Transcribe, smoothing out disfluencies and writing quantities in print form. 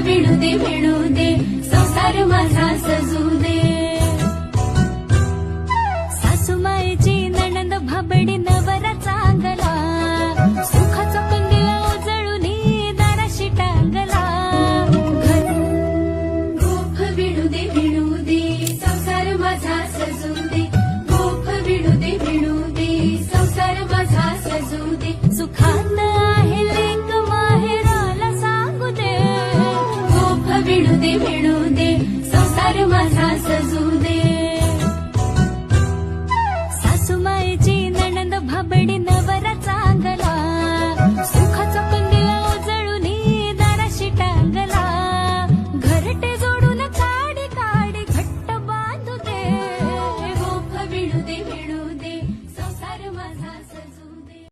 विणू दे विणू दे संसार माझा सजू दे। सासूमाईची नणंद भाबडी नवरा चांगला सुखाचा कंदील उजळून दाराशी टांगला। गोफ विणू दे संसार माझा सजू दे। गोफ विणू दे संसार माझा सजू दे। सुखात आहे लेक माहेराला सांगू दे। गोफ विणू दे संसार माझा सजू दे। सासूमाईची नणंद भाबडी नवरा चांगला सुखाचा कंदील उजळून दाराशी टांगला। घरटे जोडून काडी काडी घट्ट बांधू दे। गोफ विणू दे